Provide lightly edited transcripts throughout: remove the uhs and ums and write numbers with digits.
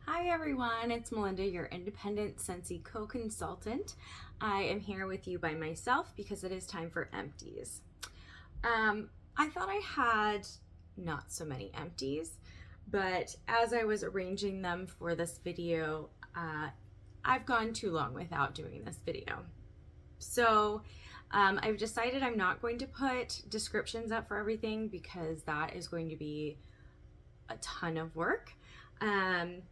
Hi everyone, it's Melinda, your independent Scentsy co-consultant. I am here with you by myself because it is time for empties. I thought I had not so many empties, but as I was arranging them for this video, I've gone too long without doing this video. So I've decided I'm not going to put descriptions up for everything because that is going to be a ton of work. And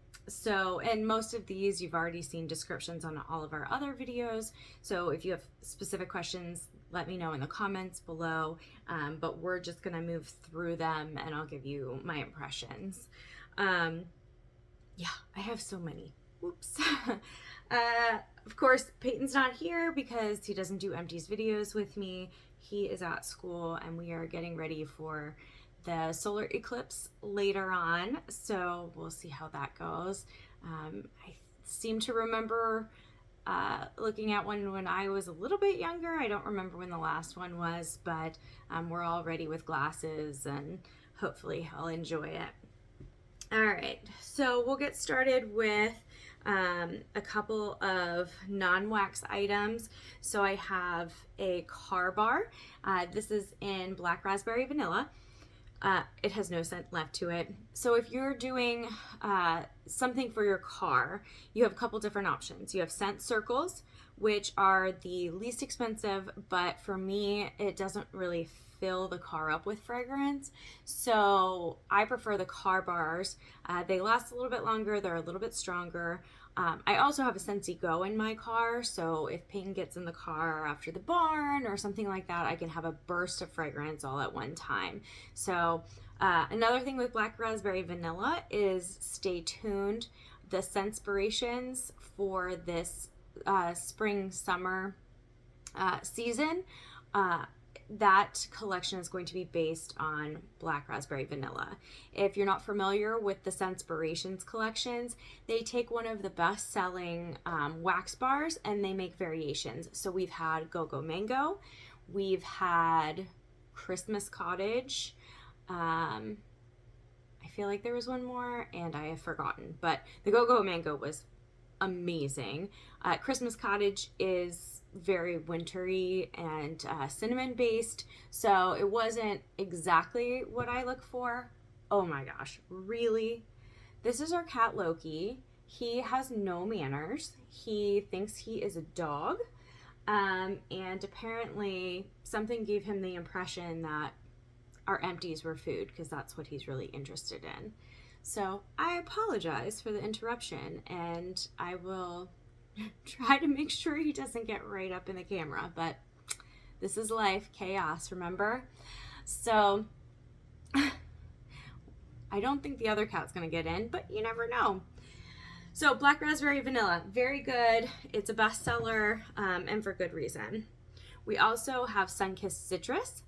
most of these you've already seen descriptions on all of our other videos. So if you have specific questions, let me know in the comments below. But we're just gonna move through them and I'll give you my impressions. Yeah, I have so many. Whoops. Of course, Peyton's not here because he doesn't do empties videos with me. He is at school and we are getting ready for the solar eclipse later on, so we'll see how that goes. I seem to remember looking at one when I was a little bit younger. I don't remember when the last one was, but we're all ready with glasses and hopefully I'll enjoy it. All right, so we'll get started with a couple of non-wax items. So I have a car bar. This is in Black Raspberry Vanilla. It has no scent left to it. So if you're doing something for your car, you have a couple different options. You have scent circles, which are the least expensive, but for me, it doesn't really fill the car up with fragrance. So I prefer the car bars. They last a little bit longer. They're a little bit stronger. I also have a Scentsy Go in my car, so if Peyton gets in the car after the barn or something like that, I can have a burst of fragrance all at one time. So another thing with Black Raspberry Vanilla is stay tuned. The Scentspirations for this spring-summer season, that collection is going to be based on Black Raspberry Vanilla. If you're not familiar with the Scentspirations collections, they take one of the best-selling wax bars and they make variations. So we've had Go-Go Mango, we've had Christmas Cottage, I feel like there was one more and I have forgotten, but the Go-Go Mango was amazing. Christmas Cottage is very wintry and cinnamon based, so it wasn't exactly what I look for. Oh my gosh, really? This is our cat Loki. He has no manners. He thinks he is a dog, and apparently something gave him the impression that our empties were food because that's what he's really interested in. So I apologize for the interruption and I will try to make sure he doesn't get right up in the camera, but this is life, chaos, remember? So I don't think the other cat's gonna get in, but you never know. So Black Raspberry Vanilla, very good. It's a bestseller, and for good reason. We also have Sunkissed Citrus.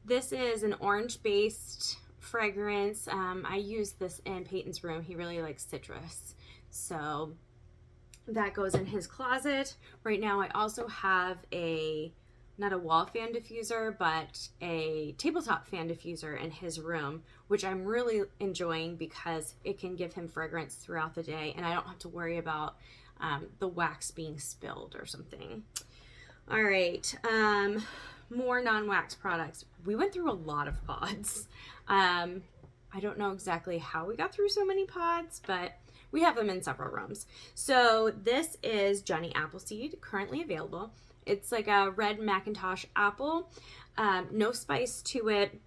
This is an orange-based fragrance. I use this in Peyton's room. He really likes citrus, so that goes in his closet. Right now I also have not a wall fan diffuser, but a tabletop fan diffuser in his room, which I'm really enjoying because it can give him fragrance throughout the day and I don't have to worry about the wax being spilled or something. All right, more non-wax products. We went through a lot of pods. I don't know exactly how we got through so many pods, but we have them in several rooms. So this is Johnny Appleseed, currently available. It's like a red Macintosh apple, no spice to it.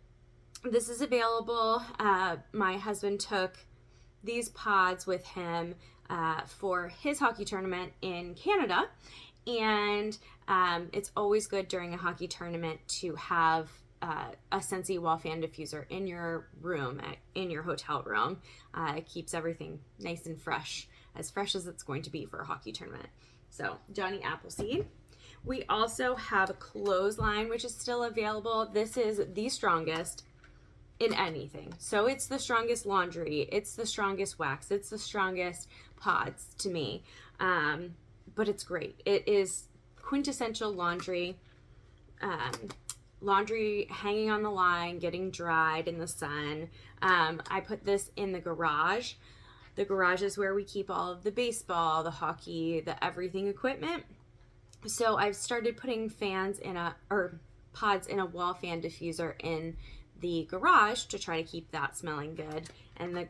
This is available. My husband took these pods with him for his hockey tournament in Canada. And it's always good during a hockey tournament to have a Scentsy wall fan diffuser in your room, in your hotel room. It keeps everything nice and fresh as it's going to be for a hockey tournament. So Johnny Appleseed. We also have a Clothesline, which is still available. This is the strongest in anything. So it's the strongest laundry, it's the strongest wax, it's the strongest pods to me. But it's great. It is quintessential laundry. Laundry hanging on the line, getting dried in the sun. I put this in the garage The garage is where we keep all of the baseball, the hockey, the everything equipment. So I've started putting pods in a wall fan diffuser in the garage to try to keep that smelling good. And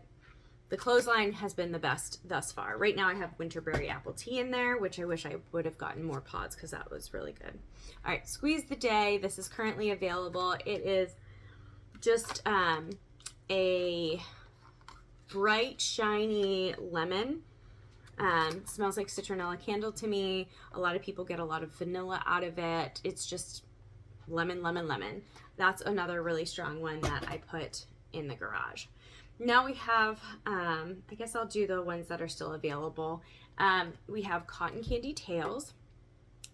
the clothesline has been the best thus far. Right now I have winterberry apple tea in there, which I wish I would have gotten more pods because that was really good. All right, Squeeze the Day. This is currently available. It is just a bright, shiny lemon. Smells like citronella candle to me. A lot of people get a lot of vanilla out of it. It's just lemon, lemon, lemon. That's another really strong one that I put in the garage. Now we have, I guess I'll do the ones that are still available. We have Cotton Candy Tales.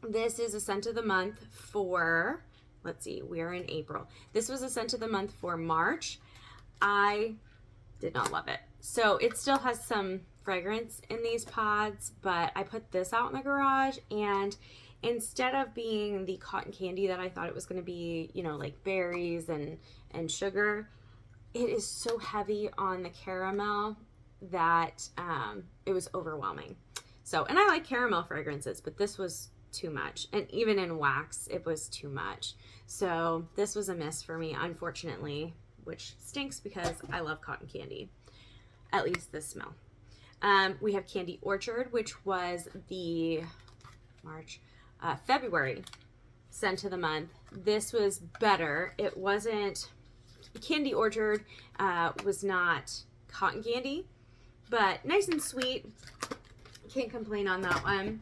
This is a scent of the month for, let's see, we're in April. This was a scent of the month for March. I did not love it. So it still has some fragrance in these pods, but I put this out in the garage, and instead of being the cotton candy that I thought it was going to be, you know, like berries and sugar, it is so heavy on the caramel that it was overwhelming. So, and I like caramel fragrances, but this was too much. And even in wax, it was too much. So this was a miss for me, unfortunately, which stinks because I love cotton candy, at least this smell. We have Candy Orchard, which was the February scent of the month. This was better. It wasn't, Candy Orchard was not cotton candy, but nice and sweet. Can't complain on that one.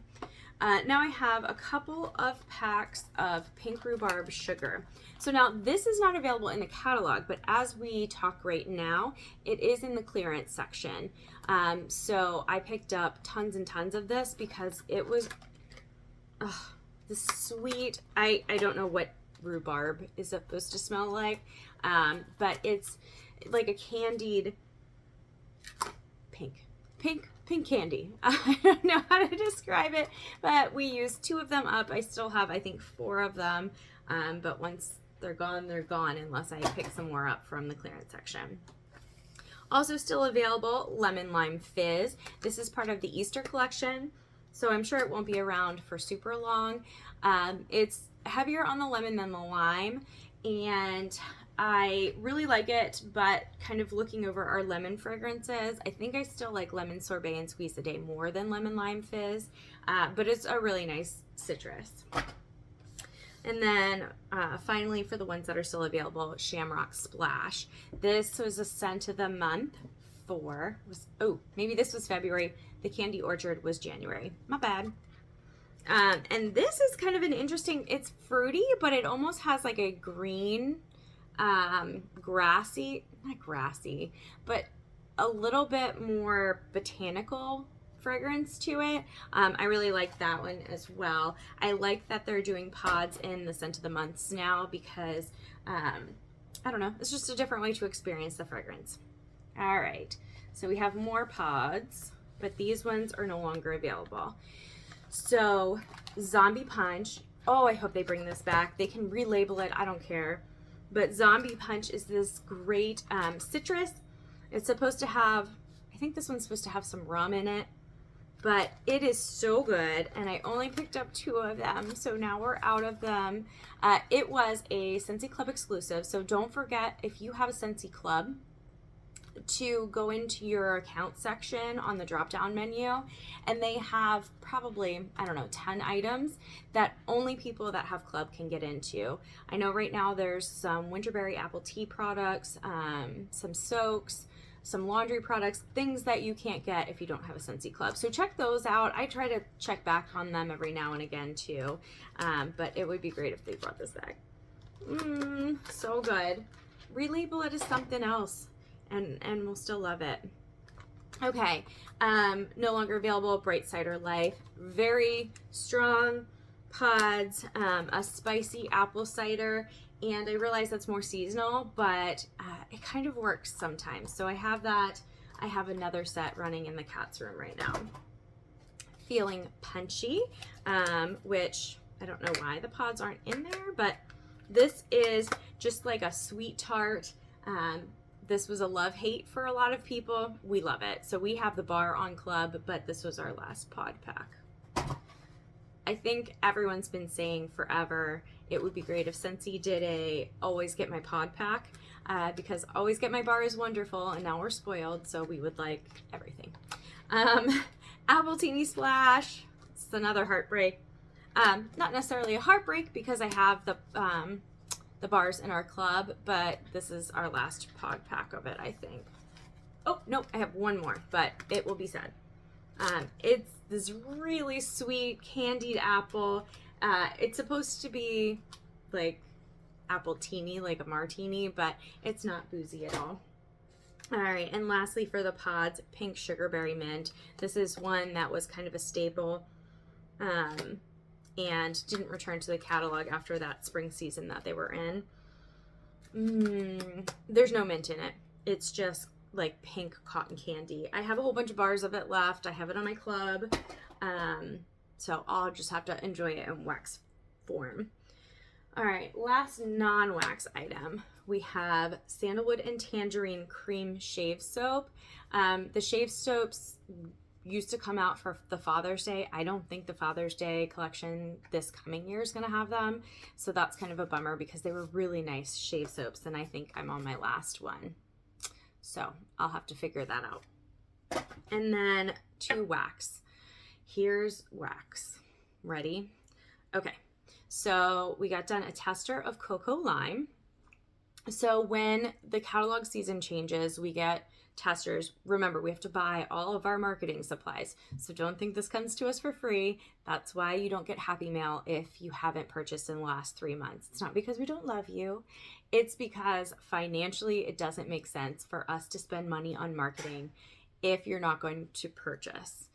Now I have a couple of packs of pink rhubarb sugar. So now this is not available in the catalog, but as we talk right now, it is in the clearance section. So I picked up tons and tons of this because it was the sweet, I don't know what rhubarb is supposed to smell like, but it's like a candied pink candy. I don't know how to describe it, but we used 2 of them up. I still have, I think, 4 of them, but once they're gone unless I pick some more up from the clearance section. Also still available, Lemon Lime Fizz. This is part of the Easter collection, so I'm sure it won't be around for super long. It's heavier on the lemon than the lime, and I really like it, but kind of looking over our lemon fragrances, I think I still like Lemon Sorbet and Squeeze the Day more than Lemon Lime Fizz, but it's a really nice citrus. And then finally, for the ones that are still available, Shamrock Splash. This was a scent of the month for, maybe this was February. The Candy Orchard was January. My bad. And this is kind of an interesting, it's fruity, but it almost has like a green, grassy, not grassy, but a little bit more botanical fragrance to it. I really like that one as well. I like that they're doing pods in the scent of the months now because, I don't know, it's just a different way to experience the fragrance. All right, so we have more pods, but these ones are no longer available. So Zombie Punch, oh, I hope they bring this back. They can relabel it, I don't care. But Zombie Punch is this great citrus. It's supposed to have, I think this one's supposed to have some rum in it, but it is so good, and I only picked up 2 of them, so now we're out of them. It was a Scentsy Club exclusive, so don't forget, if you have a Scentsy Club, to go into your account section on the drop down menu, and they have probably, I don't know, 10 items that only people that have club can get into. I know right now there's some winterberry apple tea products, some soaks, some laundry products, things that you can't get if you don't have a Scentsy Club. So check those out. I try to check back on them every now and again too, but it would be great if they brought this back. So good. Relabel it as something else, and we'll still love it. Okay, no longer available, Bright Cider Life. Very strong pods, a spicy apple cider, and I realize that's more seasonal, but it kind of works sometimes. So I have that. I have another set running in the cat's room right now. Feeling Punchy, which I don't know why the pods aren't in there, but this is just like a sweet tart, this was a love-hate for a lot of people. We love it. So we have the bar on club, but this was our last pod pack. I think everyone's been saying forever it would be great if Scentsy did a always get my pod pack, because always get my bar is wonderful, and now we're spoiled, so we would like everything. Apple Teeny Splash. It's another heartbreak. Not necessarily a heartbreak because I have the bars in our club, but this is our last pod pack of it, I think. Oh, no, I have one more, but it will be sad. It's this really sweet candied apple. It's supposed to be like apple teeny, like a martini, but it's not boozy at all. All right, and lastly for the pods, pink sugarberry mint. This is one that was kind of a staple and didn't return to the catalog after that spring season that they were in. There's no mint in it. It's just like pink cotton candy. I have a whole bunch of bars of it left. I have it on my club. So I'll just have to enjoy it in wax form. All right, last non-wax item. We have Sandalwood and Tangerine Cream Shave Soap. The shave soaps used to come out for the Father's Day. I don't think the Father's Day collection this coming year is going to have them. So that's kind of a bummer because they were really nice shave soaps, and I think I'm on my last one. So I'll have to figure that out. And then to wax. Here's wax. Ready? Okay. So we got done a tester of Cocoa Lime. So when the catalog season changes, we get testers. Remember, we have to buy all of our marketing supplies. So don't think this comes to us for free. That's why you don't get Happy Mail if you haven't purchased in the last 3 months. It's not because we don't love you. It's because financially it doesn't make sense for us to spend money on marketing if you're not going to purchase.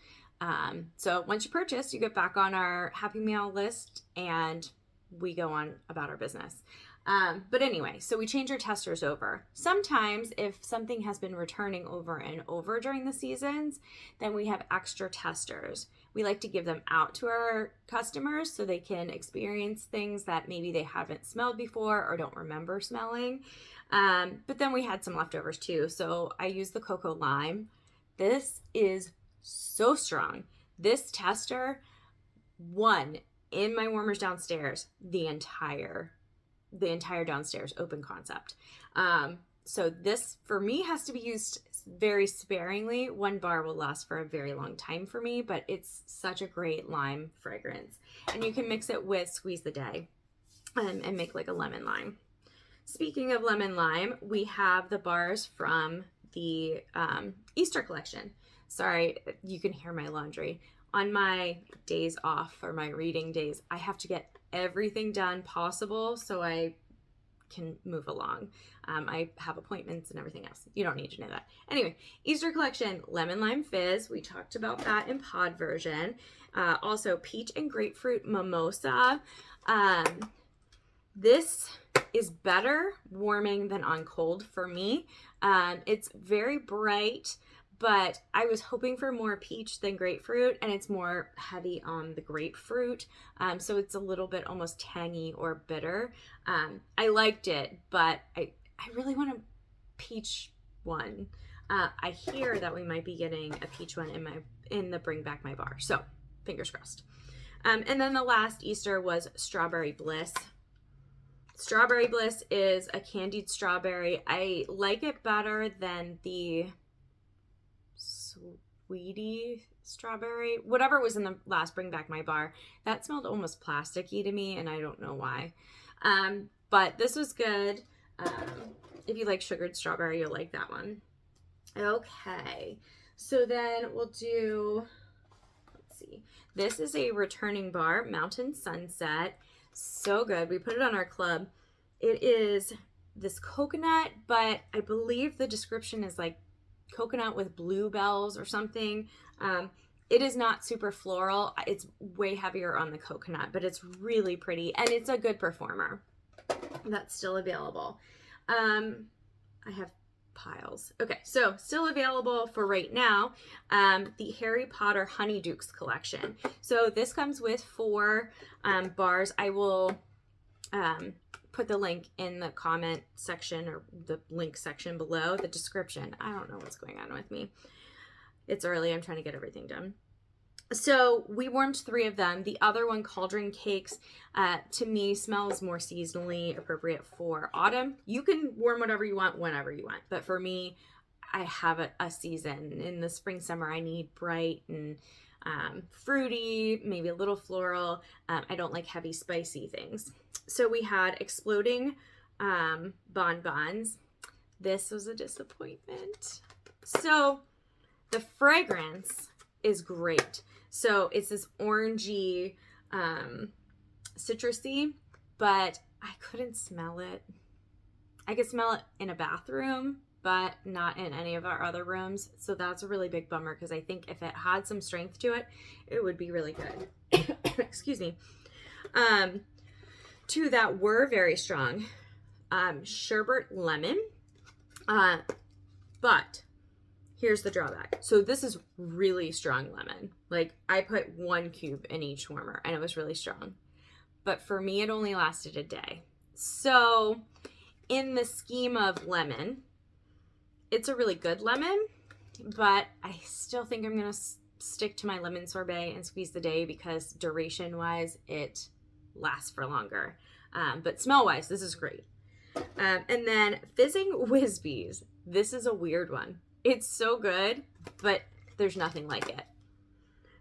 So once you purchase, you get back on our Happy Mail list and we go on about our business. But anyway, so we change our testers over. Sometimes if something has been returning over and over during the seasons, then we have extra testers. We like to give them out to our customers so they can experience things that maybe they haven't smelled before or don't remember smelling. But then we had some leftovers too. So I used the Cocoa Lime. This is so strong. This tester won in my warmers downstairs the entire downstairs open concept. So this for me has to be used very sparingly. One bar will last for a very long time for me, but it's such a great lime fragrance. And you can mix it with Squeeze the Day and make like a lemon lime. Speaking of lemon lime, we have the bars from the Easter collection. Sorry, you can hear my laundry. On my days off or my reading days, I have to get everything done possible so I can move along. I have appointments and everything else. You don't need to know that. Anyway, Easter collection, Lemon Lime Fizz. We talked about that in pod version. Also, Peach and Grapefruit Mimosa. This is better warming than on cold for me. It's very bright, but I was hoping for more peach than grapefruit, and it's more heavy on the grapefruit. So it's a little bit almost tangy or bitter. I liked it, but I really want a peach one. I hear that we might be getting a peach one in the Bring Back My Bar. So fingers crossed. And then the last Easter was Strawberry Bliss. Strawberry Bliss is a candied strawberry. I like it better than the Sweetie strawberry, whatever was in the last Bring Back My Bar. That smelled almost plasticky to me, and I don't know why. But this was good. If you like sugared strawberry, you'll like that one. Okay, so then we'll do, let's see. This is a returning bar, Mountain Sunset. So good. We put it on our club. It is this coconut, but I believe the description is like coconut with bluebells or something. It is not super floral. It's way heavier on the coconut, but it's really pretty and it's a good performer. That's still available. I have piles. Okay, so still available for right now, the Harry Potter Honeydukes collection. So this comes with 4 bars. I will put the link in the comment section or the link section below, the description. I don't know what's going on with me. It's early. I'm trying to get everything done. So we warmed 3 of them. The other one, Cauldron Cakes, to me smells more seasonally appropriate for autumn. You can warm whatever you want whenever you want. But for me, I have a season. In the spring, summer, I need bright and fruity, maybe a little floral. I don't like heavy, spicy things. So we had Exploding Bonbons. This was a disappointment. So the fragrance is great. So it's this orangey, citrusy, but I couldn't smell it. I could smell it in a bathroom, but not in any of our other rooms. So that's a really big bummer, because I think if it had some strength to it, it would be really good. Excuse me. 2 that were very strong. Sherbet Lemon. But here's the drawback. So this is really strong lemon. Like, I put 1 cube in each warmer and it was really strong. But for me, it only lasted a day. So in the scheme of lemon, it's a really good lemon, but I still think I'm going to stick to my lemon sorbet and squeeze the day, because duration wise, it lasts for longer. But smell wise, this is great. And then Fizzing Whiz-Bees. This is a weird one. It's so good, but there's nothing like it.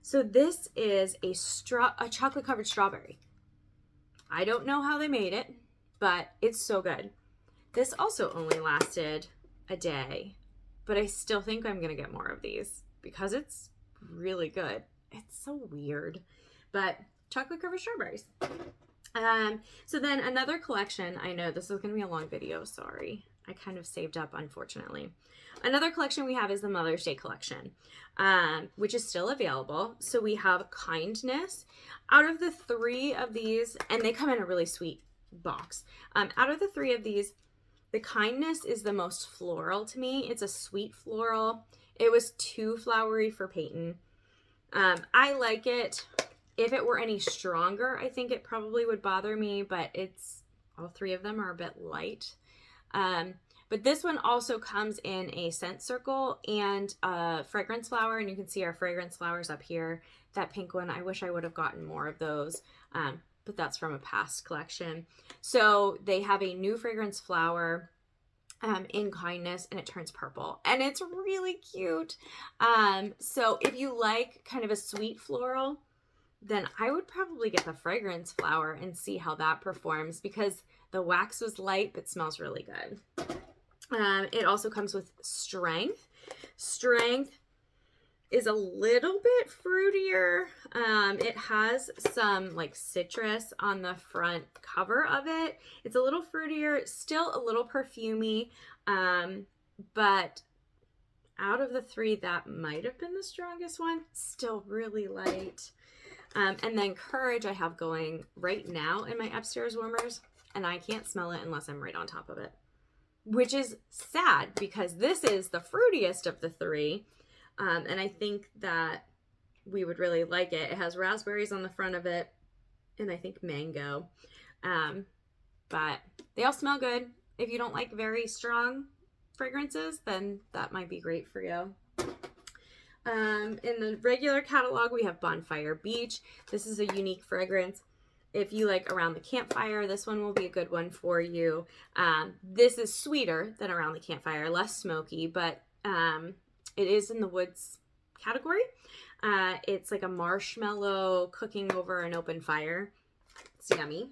So this is a chocolate covered strawberry. I don't know how they made it, but it's so good. This also only lasted a day, but I still think I'm going to get more of these because it's really good. It's so weird, but chocolate covered strawberries. So then another collection, I know this is going to be a long video, sorry. I kind of saved up, unfortunately. Another collection we have is the Mother's Day collection, which is still available. So we have Kindness. Out of the 3 of these, and they come in a really sweet box. Out of the 3 of these, the Kindness is the most floral to me. It's a sweet floral. It was too flowery for Peyton. I like it. If it were any stronger, I think it probably would bother me, but all 3 of them are a bit light. But this one also comes in a scent circle and a fragrance flower, and you can see our fragrance flowers up here. That pink one, I wish I would have gotten more of those, but that's from a past collection. So they have a new fragrance flower in Kindness, and it turns purple, and it's really cute. So if you like kind of a sweet floral, then I would probably get the fragrance flower and see how that performs, because the wax was light but smells really good. It also comes with Strength. Strength is a little bit fruitier. It has some like citrus on the front cover of it. It's a little fruitier, still a little perfumey, but out of the 3, that might have been the strongest one. Still really light. And then Courage I have going right now in my upstairs warmers, and I can't smell it unless I'm right on top of it, which is sad because this is the fruitiest of the 3. And I think that we would really like it. It has raspberries on the front of it, and I think mango. But they all smell good. If you don't like very strong fragrances, then that might be great for you. In the regular catalog, we have Bonfire Beach. This is a unique fragrance. If you like Around the Campfire, this one will be a good one for you. This is sweeter than Around the Campfire, less smoky, but it is in the woods category. It's like a marshmallow cooking over an open fire. It's yummy.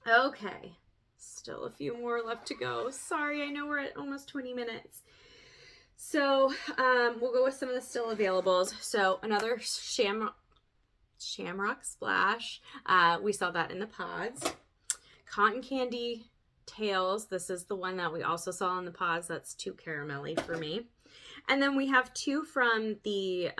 Okay, still a few more left to go. Sorry, I know we're at almost 20 minutes. So we'll go with some of the still availables. So another Shamrock Splash. We saw that in the pods. Cotton Candy Tails. This is the one that we also saw in the pods. That's too caramelly for me. And then we have 2 from the,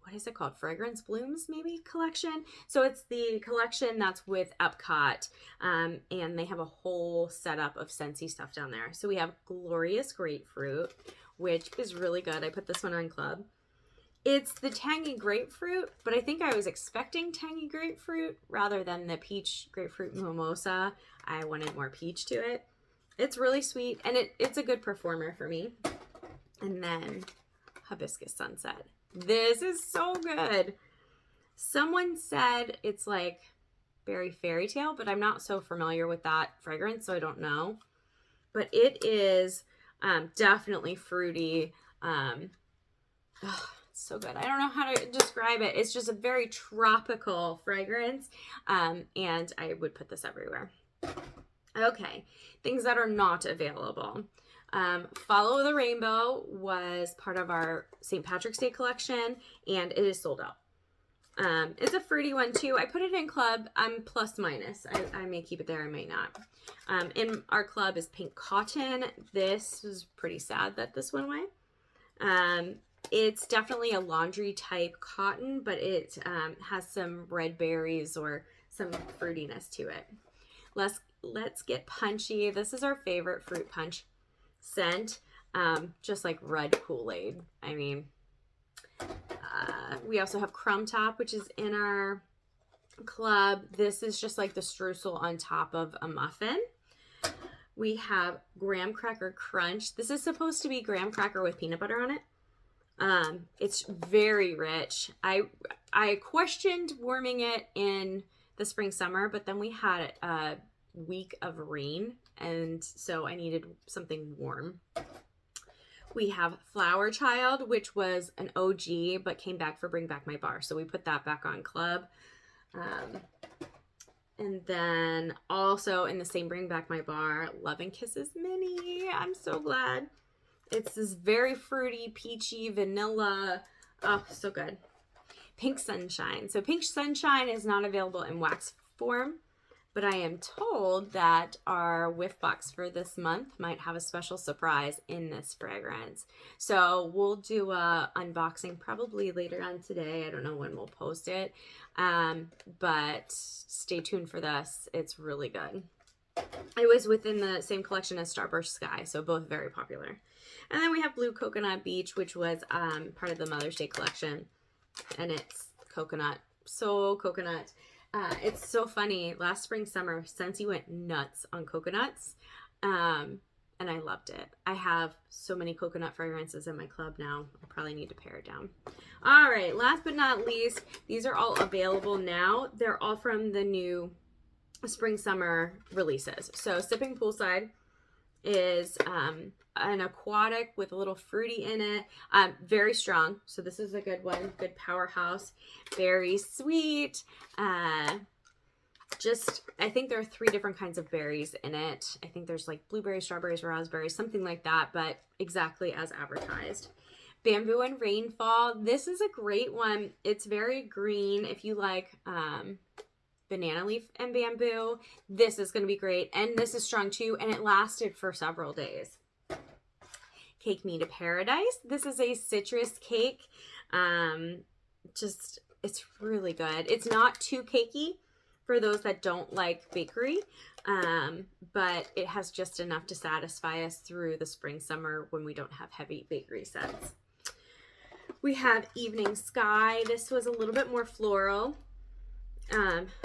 what is it called? Fragrance Blooms, maybe, collection. So it's the collection that's with Epcot, and they have a whole setup of Scentsy stuff down there. So we have Glorious Grapefruit, which is really good. I put this one on Club. It's the tangy grapefruit, but I think I was expecting tangy grapefruit rather than the peach grapefruit mimosa. I wanted more peach to it. It's really sweet, and it's a good performer for me. And then Hibiscus Sunset. This is so good. Someone said it's like berry fairy tale, but I'm not so familiar with that fragrance, so I don't know. But it is definitely fruity. So good. I don't know how to describe it. It's just a very tropical fragrance, and I would put this everywhere. Okay, things that are not available. Follow the Rainbow was part of our St. Patrick's Day collection, and it is sold out. It's a fruity one too. I put it in club. I'm plus minus. I may keep it there. I may not. In our club is Pink Cotton. This was pretty sad that this went away. It's definitely a laundry type cotton, but it has some red berries or some fruitiness to it. Let's get punchy. This is our favorite fruit punch scent, just like red Kool-Aid. I mean, we also have Crumb Top, which is in our club. This is just like the streusel on top of a muffin. We have Graham Cracker Crunch. This is supposed to be graham cracker with peanut butter on it. It's very rich. I questioned warming it in the spring summer, but then we had a week of rain, and so I needed something warm. We have Flower Child, which was an OG, but came back for Bring Back My Bar. So we put that back on club. And then also in the same Bring Back My Bar, Love and Kisses Mini. I'm so glad. It's this very fruity, peachy, vanilla. Oh, so good. Pink Sunshine. So Pink Sunshine is not available in wax form, but I am told that our whiff box for this month might have a special surprise in this fragrance. So we'll do a unboxing probably later on today. I don't know when we'll post it, but stay tuned for this. It's really good. It was within the same collection as Starburst Sky, so both very popular. And then we have Blue Coconut Beach, which was part of the Mother's Day collection, and it's coconut, so coconut. It's so funny. Last spring, summer, Scentsy went nuts on coconuts, and I loved it. I have so many coconut fragrances in my club now. I probably need to pare it down. All right, last but not least, these are all available now. They're all from the new spring, summer releases. So Sipping Poolside is an aquatic with a little fruity in it. Very strong. So this is a good one. Good powerhouse. Very sweet. I think there are 3 different kinds of berries in it. I think there's like blueberries, strawberries, raspberries, something like that, but exactly as advertised. Bamboo and Rainfall. This is a great one. It's very green. If you like banana leaf and bamboo, this is going to be great. And this is strong too, and it lasted for several days. Cake Me to Paradise. This is a citrus cake. It's really good. It's not too cakey for those that don't like bakery, but it has just enough to satisfy us through the spring, summer when we don't have heavy bakery scents. We have Evening Sky. This was a little bit more floral.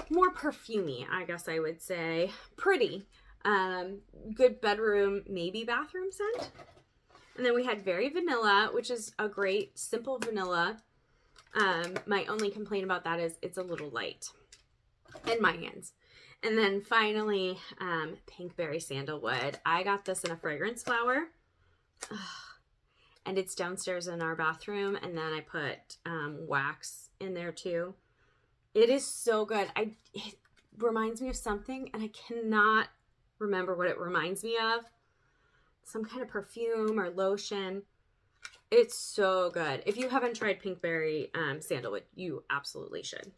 More perfumey, I guess I would say. Pretty. Good bedroom, maybe bathroom scent. And then we had Very Vanilla, which is a great simple vanilla. My only complaint about that is it's a little light in my hands. And then finally, Pinkberry Sandalwood. I got this in a fragrance flower. And it's downstairs in our bathroom. And then I put wax in there too. It is so good. It reminds me of something, and I cannot remember what it reminds me of. Some kind of perfume or lotion. It's so good. If you haven't tried Pinkberry Sandalwood, you absolutely should.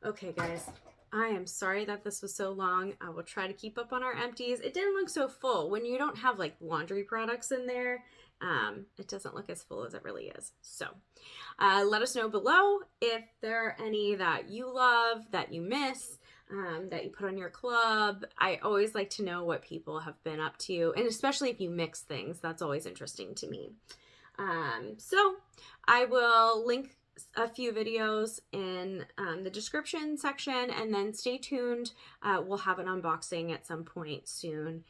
Okay, guys. I am sorry that this was so long. I will try to keep up on our empties. It didn't look so full. When you don't have like laundry products in there, it doesn't look as full as it really is. So let us know below if there are any that you love, that you miss, that you put on your club. I always like to know what people have been up to, and especially if you mix things, that's always interesting to me. So I will link a few videos in the description section, and then stay tuned. We'll have an unboxing at some point soon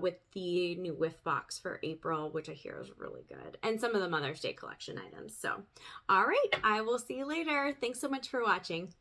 with the new whiff box for April, which I hear is really good, and some of the Mother's Day collection items. So, all right, I will see you later. Thanks so much for watching.